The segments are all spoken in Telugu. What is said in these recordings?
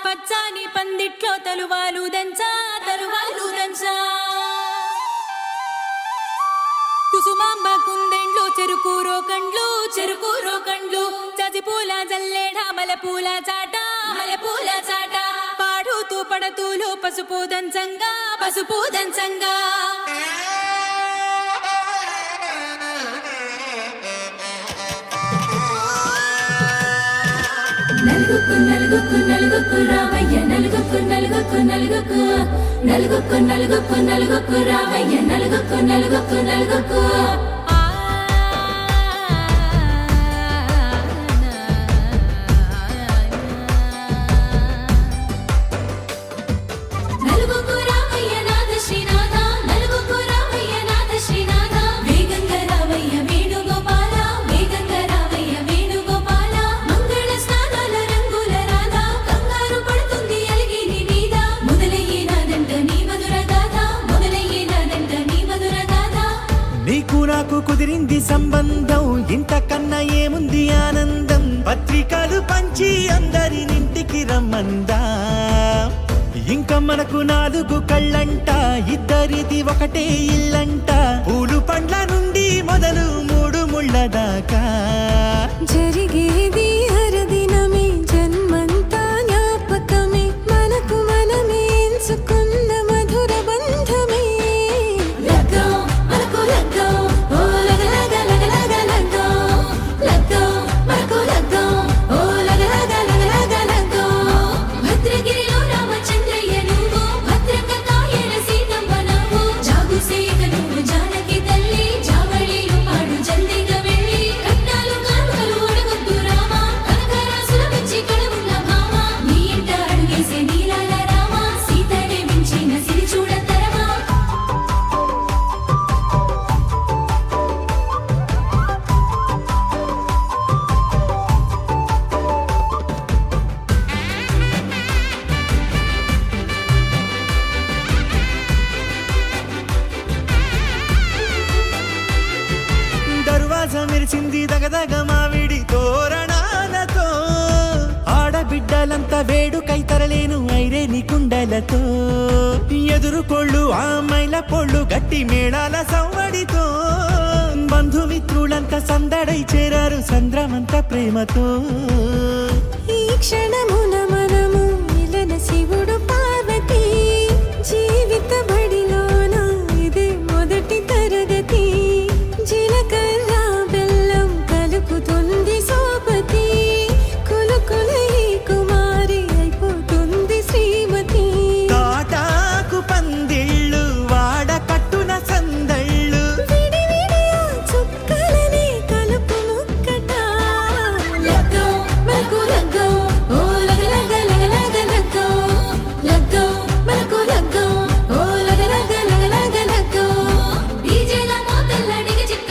పచ్చాని పందిట్లో తలువాలు దంచా కుసుమాంబ కుందెండ్లు చెరుకు రోకండ్లు చజిపూల జల్లేడ మలపూల చాట పాడుతూ పడతూలు పసుపు దంచంగా నలుగుకు రావయ్య నలుగుకు రావయ్య నలుగుకు నాకు కుదిరింది సంబంధం ఇంతకన్నా ఏముంది ఆనందం పత్రికలు పంచి అందరినింటికి రమ్మందా ఇంకా మనకు 4 కళ్ళంట ఇద్దరిది ఒకటే ఇల్లంట పూలు పండ్ల నుండి మొదలు 3 ముళ్ళ దాకా జరిగేది హరదినమే జన్మంతా జ్ఞాపకమే మనకు మనమే ఎంచుకున్న మధుర బంధమే మెరిసింది దగదగ మావిడి తోరణాలతో ఆడబిడ్డలంతా వేడుకై తరలేను ఐరేని కుండలతో ఎదురుకోళ్ళు ఆ మైల పొళ్ళు గట్టి మేళాల సవ్వడితో బంధుమిత్రులంతా సందడై చేరారు సంద్రమంత ప్రేమతో ఈ క్షణమున మనము మిలన శివుడు పార్వతి జీవిత బడిలోన ఇదే మొదటి తరగతి జీలకర్ర బెల్లం కలుపుతుంది సోపతి కులుకుల ఈ కుమారి అయిపోతుంది శ్రీమతి తాటాకు పందిళ్ళు వాడ కట్టున సందళ్ళు విడివిడియా చుక్కలని కలుపు ముక్కట లగ్గం మనకు లగ్గం ఓ లగ్గం మనకు లగ్గం ఓ లగ్గం డీజేల మోతల్ల డిగ చిక్క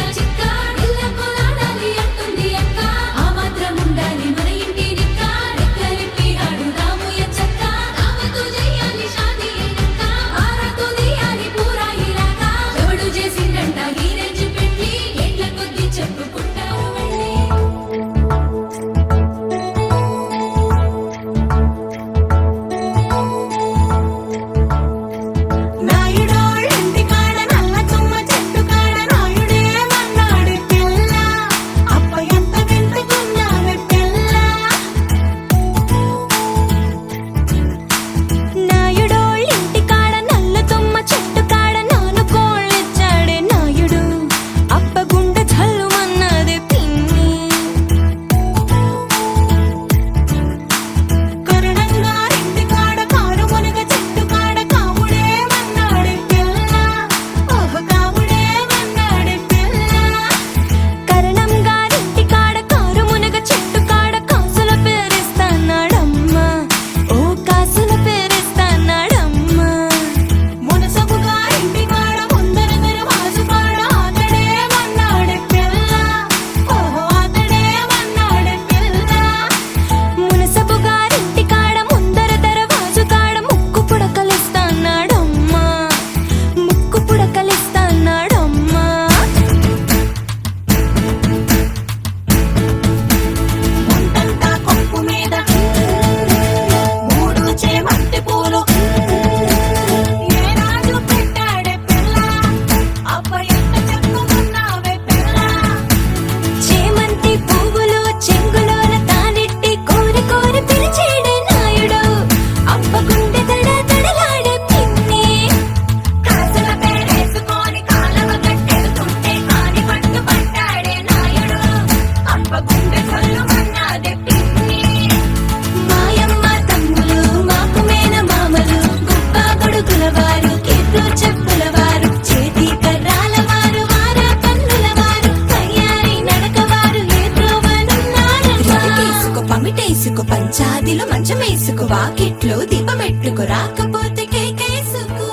ఇంట్లో దీపమెట్టుకు రాకపోతే కేకేసుకో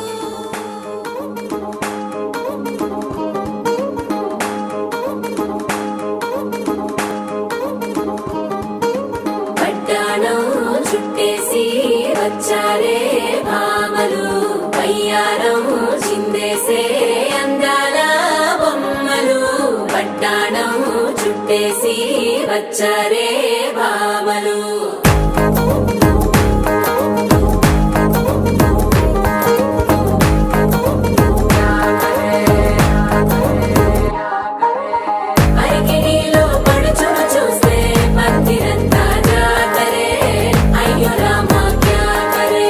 పట్టాణం చుట్టేసి వచ్చారే భామలు పయ్యారం చిందేసే అందాల బొమ్మలు పట్టాణం చుట్టేసి వచ్చారే భామలు అరికిడిలో పడుచును చూస్తే మందిరంతా జాతరే అయ్యో రామా క్యా కరే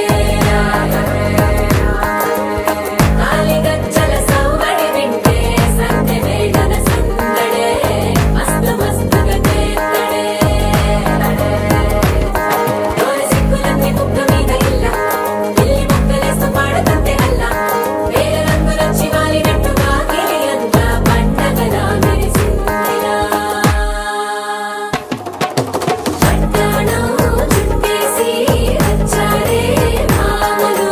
కాలిగజ్జల సవ్వడి వింటే సంధ్య వేళన సందడే మస్తు మస్తుగా చేస్తడే తోలి సిక్కులన్నీ ముక్క మీద ఇల్ల పిల్లి ముక్కలేస్తూ పాడుతుంటే అల్లా వేల రంగులొచ్చి వాలినట్టుగా గిలియంతా పండగలా మెరిసిందిరా పట్టాణం చుట్టేసి వచ్చారే భామలు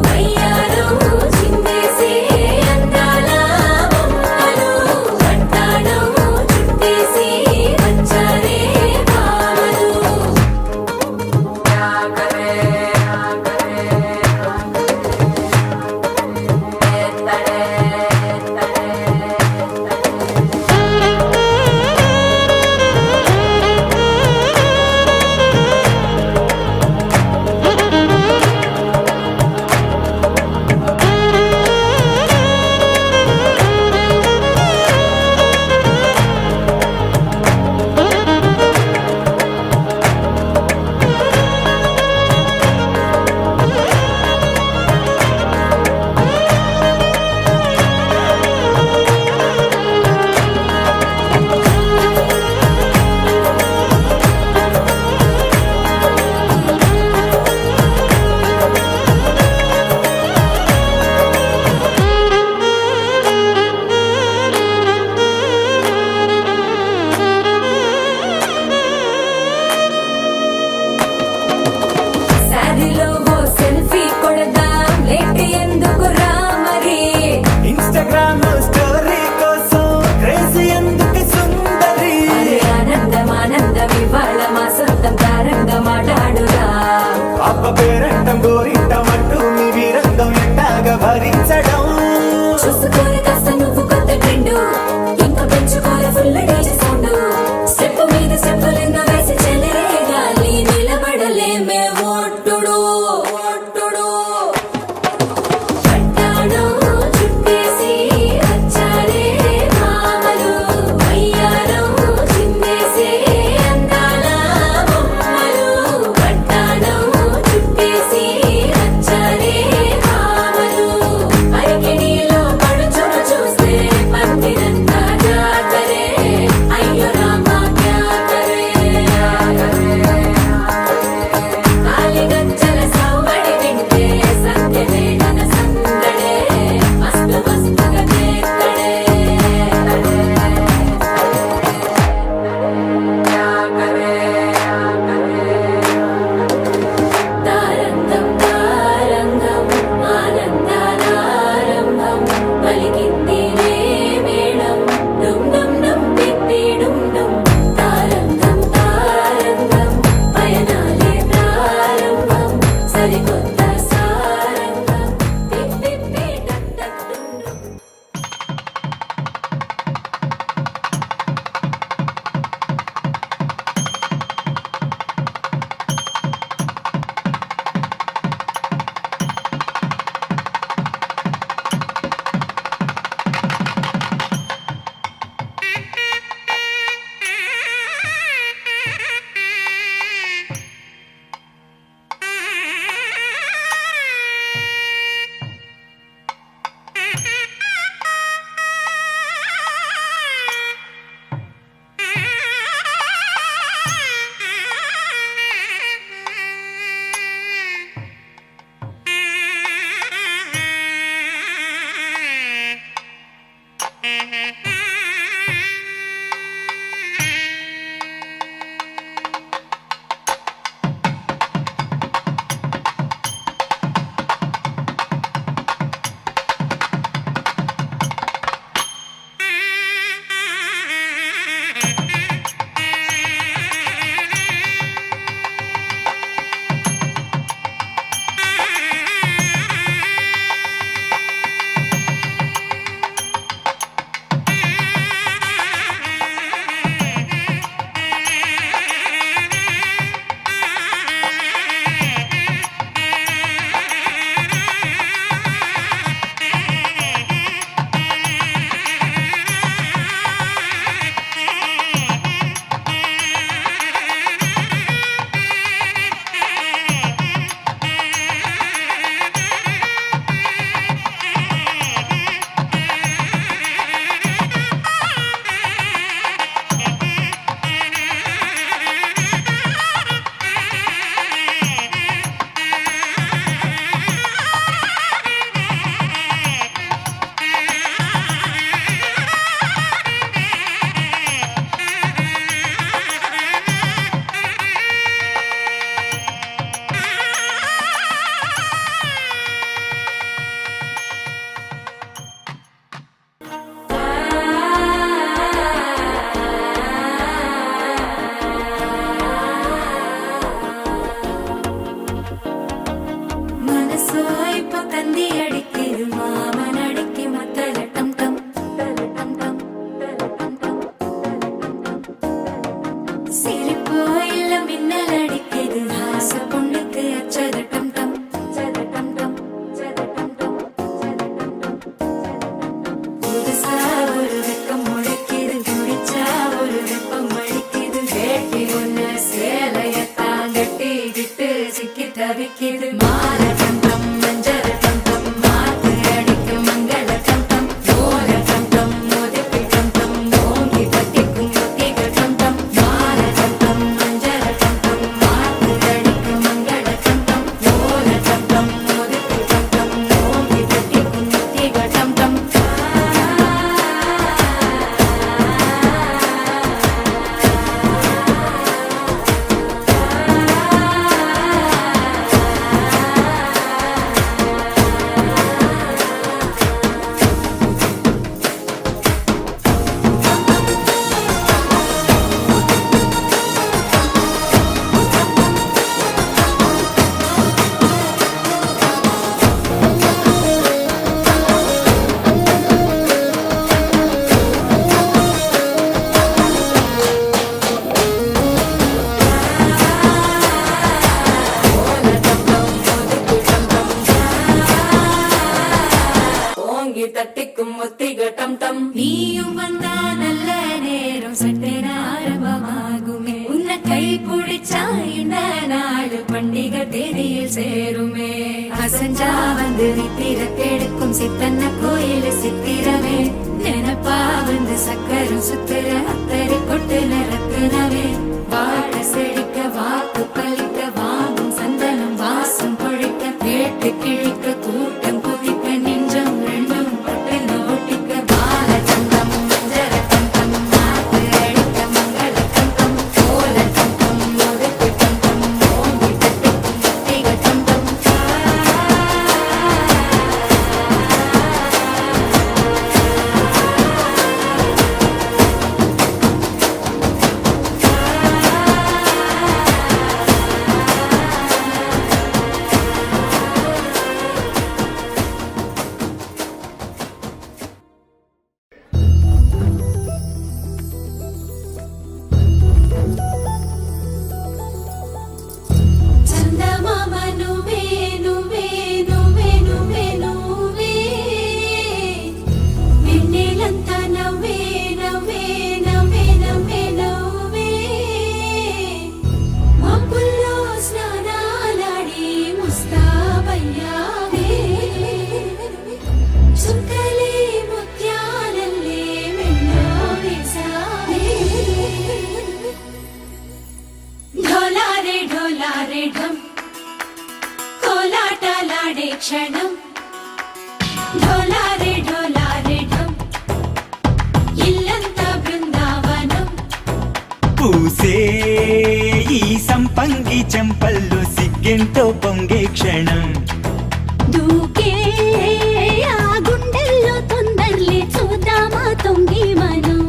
పయ్యారం చిందేసే అందాల బొమ్మలు పట్టాణం చుట్టేసి వచ్చారే భామలు శారీలో ఓ సెల్ఫీ కొడదాం లేట్ ఎందుకు రా మరి ఇన్స్టాగ్రామ్ స్టోరీ కోసం క్రేజీ ఎందుకు సుందరి అరే ఆనందం ఆనందం ఇవాళ మా సొంతం తారంగా మాట్లాడురా అప్ప పేరంటం గోరింటం అంటూ మీ వీరంగం ఎట్టాగా భరించడం చూసుకోని కాస్త నువ్వు కొత్త ట్రెండ్ ఇంకా పెంచుకోని ఫుల్ డీజే సౌండ్ స్టెప్ మీద స్టెప్పులెన్నో వేసి చెలరే గాలి నిలబడలేమే ఒట్టుడు ఒట్టుడు పట్టాణం చుట్టేసి వచ్చారే భామలు పయ్యారం చిందేసే అందాల బొమ్మలు పట్టాణం చుట్టేసి వచ్చారే భామలు అరికిడిలో పడుచును చూస్తే మందిరంతా జాతరే అయ్యో தேதியில் சேருமே அசஞ்சா வந்து நித்திர கெடுக்கும் சித்தன்ன கோயில் சித்திரமே நினப்பா வந்து சக்கரம் சுத்திர அத்தரி கொட்டு நிறத்தினவே வாழ செழிக்க வாக்கு பலிக்க வாங்கும் சந்தனம் வாசம் பொழிக்க கேட்டு கிழிக்க கூட்டம் குதிக்க நெஞ்சம் ரெண்டும் பட்டுன்னு ஒட்டிக்க பால சந்தம் மஞ்சர கந்தம் மாத்து அடிக்க மங்கள கந்தம் கோல சந்தம் ஒதுக்கு கந்தம் ஓங்கி தட்டுக்கும் திக சந்தம் చందమామ నువ్వే నువ్వే నువ్వే నువ్వే నువ్వే వెన్నెలంతా నవ్వే నవ్వే నవ్వే నవ్వే నవ్వే మబ్బుల్లో స్నానాలాడి ముస్తాబయ్యావే చుక్కలే ముత్యాలల్లే వెన్నో వేసావే ढोलारे ढम కోలాటలాడే క్షణం ढोलारे ढम ఇల్లంతా బృందావనం పూసే ఈ సంపంగి చెంపల్లో సిగ్గెంతో పొంగే క్షణం దూకే ఆ గుండెల్లో తొందరలే చూద్దామా తొంగి మనం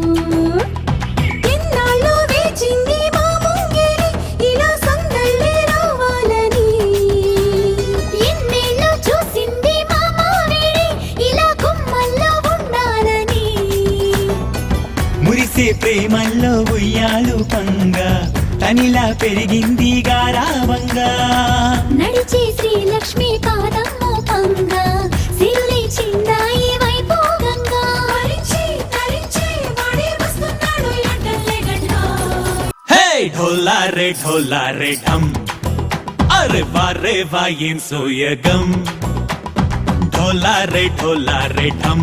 ఎన్నాళ్ళు వేచింది మా ముంగిరి ఇలా సందళ్ళే రావాలని ఎన్నేళ్ళు చూసింది మా మావిడి ఇలా కుమ్మల్లో ఉండాలని మురిసే ప్రేమల్లో ఉయ్యాలు పంగా తనిలా పెరిగింది గారావంగా నడిచే శ్రీలక్ష్మి పాదం మోపంగా సిరులే చిందాయి వైభోగంగా తరించి వాడే వస్తున్నాడు ఎండలే గంట హే ढोला रे ढम అరే వా ఏం సోయగం ढोला रे ढम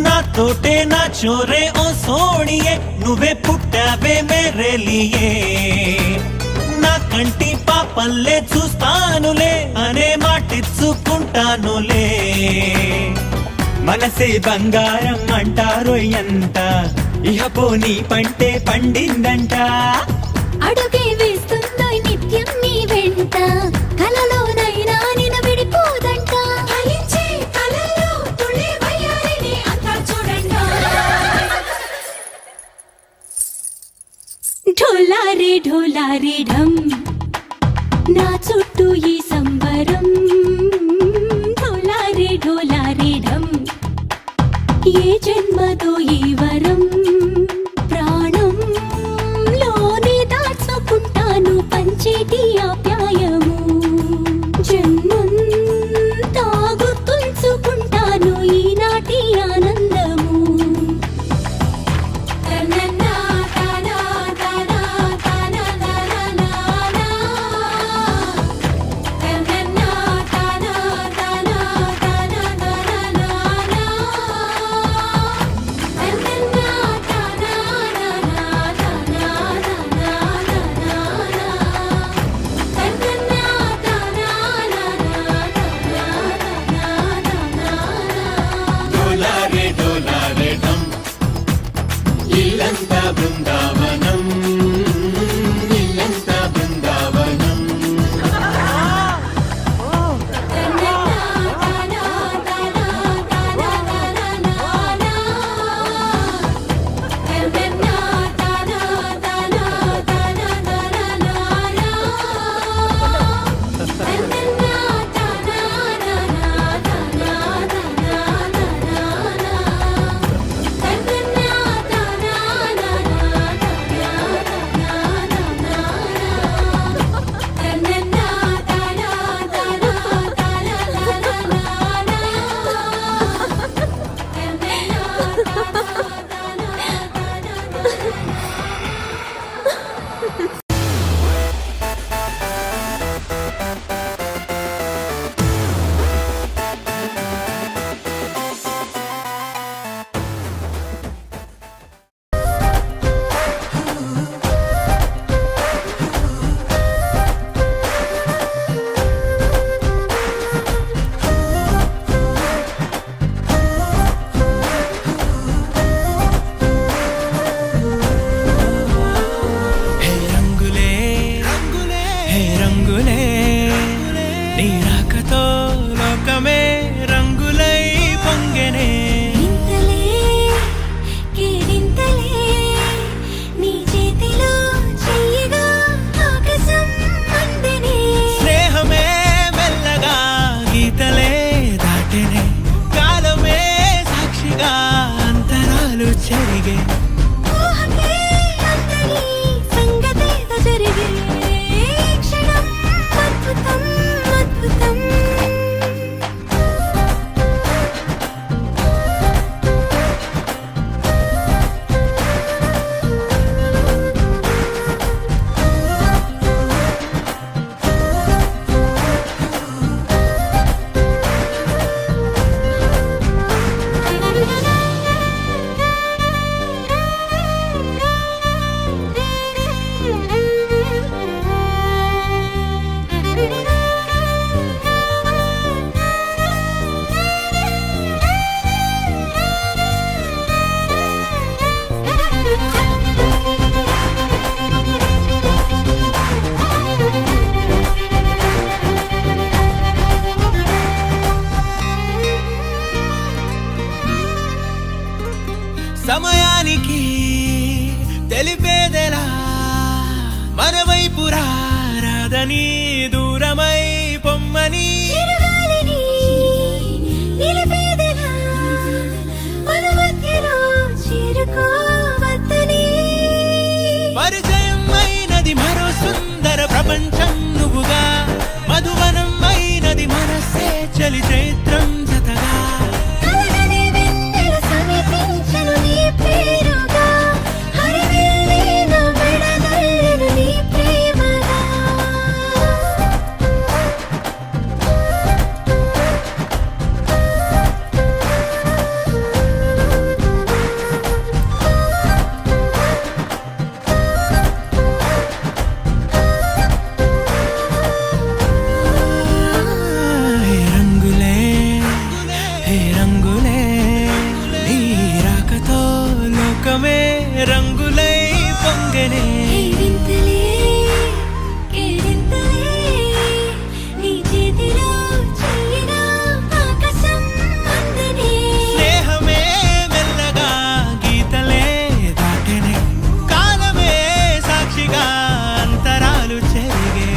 నా తోటే నా చోరే ఓ సోణియే నువ్వే పుట్టావే మేరే లియే నా కంటి పాపల్లే చూస్తానులే అనే మాటిచ్చుకుంటానులే మనసే బంగారం అంటారో ఎంత ఇహ పోనీ పంటే పండిందంట అడుగే వేస్తుందో నిత్యం నీ వెంట కలలోనైనా నిన విడిపోదంట ఫలించే కలలో తుళ్ళే వయ్యారిని అంతా చూడండి ढोलारे ढम నా చుట్టూ ఈ సంబరం ढोलारे ढम ఏ జన్మదో ఈ వరం ప్రాణం లోనే దాచుకుంటాను పంచేటి ఆప్యాయము జన్మంతా గుర్తుంచుకుంటాను ఈనాటి ఆనందము తననా తనా తనా తనా తనా తననా తనా తనా తనా తనా ढोला रे ढम ఇల్లంతా బృందావనం ఇల్లంతా బృందావనం తననా రారాదని దూరమై పొమ్మని చిరుగాలిని నిలిపేదెలా మన మధ్యలో చేరుకోవద్దని పరిచయం అయినది మరో సుందర ప్రపంచం నువ్వుగా మధువనం అయినది మనసే చలి చైత్రం జతగా కలగని వెన్నెల సమీపించను నీ పేరుగా హరివెల్లి నా మెడనల్లెను నీ ప్రేమగా హే రంగులే హే రంగులే నీ రాకతో లోకమే రంగులై పొంగనే ఈ వింతలే కేరింతలే నీ చేతిలో చెయ్యినా ఆకాశం అందనే స్నేహమే మెల్లగా గీతలే దాటెనే కాలమే సాక్షిగా అంతరాలు చెరిగే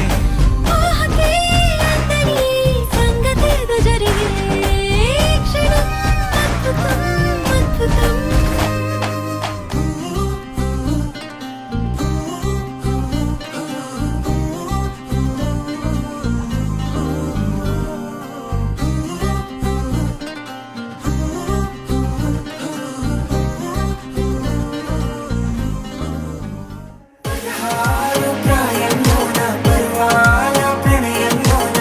ఊహకే అందని సంగతేదో జరిగే క్షణం అద్భుతం అద్భుతం ప్రాయంలోన పర్వాల ప్రణయంలోన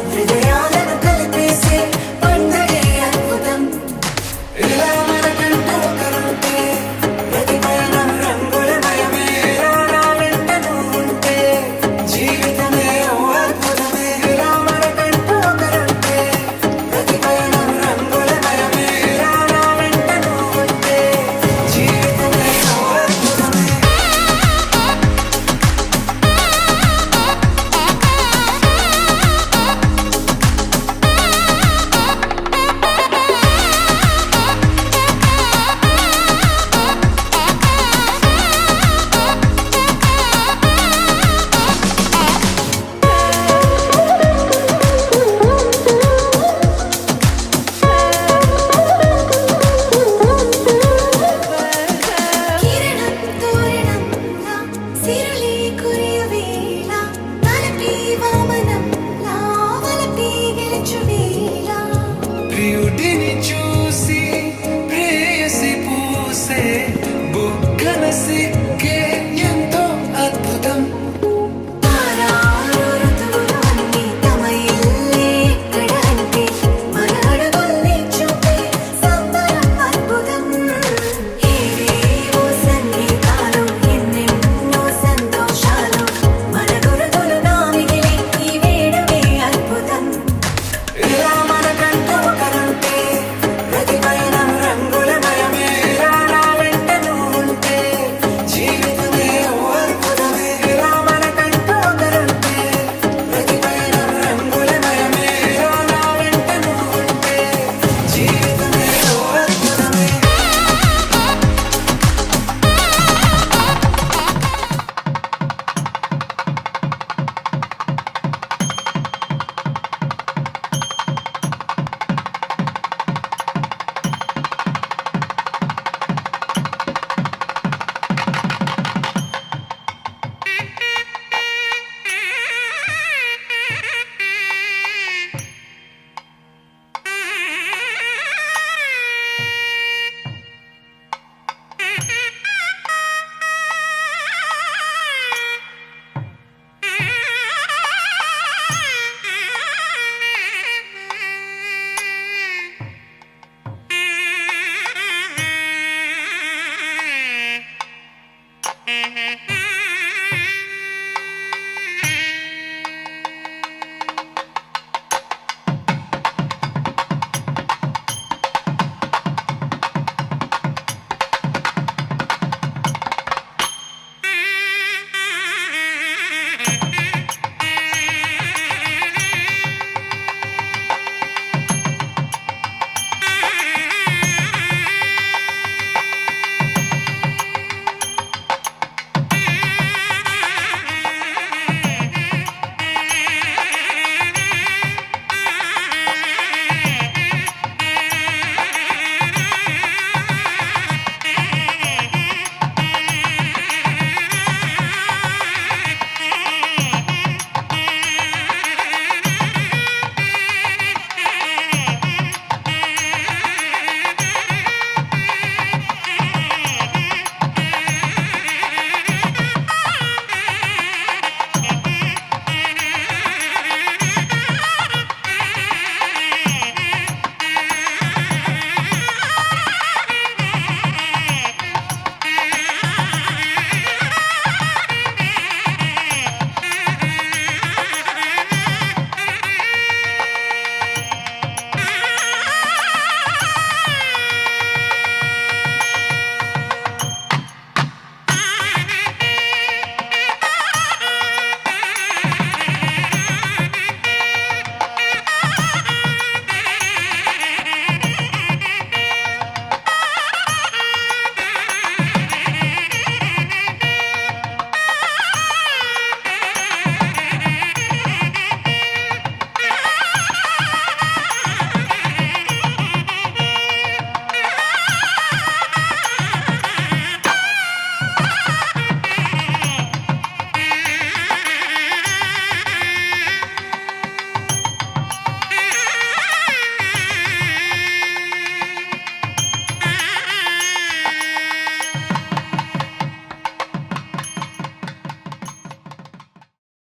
హృదయాలను కలిపేసే పండగే అద్భుతం ఇలా మనకంటూ ఒకరుంటే ప్రతి పయనం రంగులమయమే నా వెంట నువ్వు ఉంటే జీవితమే ఓ అద్భుతమే ఇలా మనకంటూ ఒకరుంటే ప్రతి పయనం రంగులమయమే నా వెంట నువ్వు ఉంటే జీవితమే ఓ అద్భుతమే కిరణం తోరణంలా సిరులే కురియవేళ తలపి వామనంలా వలపి గెలుచువేళ ప్రియుడిని చూసి ప్రేయసి పూసే బుగ్గన సిగ్గే ఎంతో అద్భుతం తారాలు ఋతువులు అన్నీ తమ ఇల్లే ఎక్కడంటే మన అడుగుల్ని చూపే సంబరం అద్భుతం ఏవేవో సంగీతాలు ఎన్నెన్నో సంతోషాలు మన గురుతులుగా మిగిలే ఈ వేడుకే అద్భుతం ఇలా మనకంటూ ఒకరుంటే ప్రతి పయనం రంగులమయమే నా వెంట నువ్వు ఉంటే జీవితమే ఓ అద్భుతమే ఇలా మనకంటూ ఒకరుంటే ప్రతి పయనం రంగులమయమే నా వెంట నువ్వు ఉంటే జీవితమే ఓ అద్భుతమే Mm-hmm.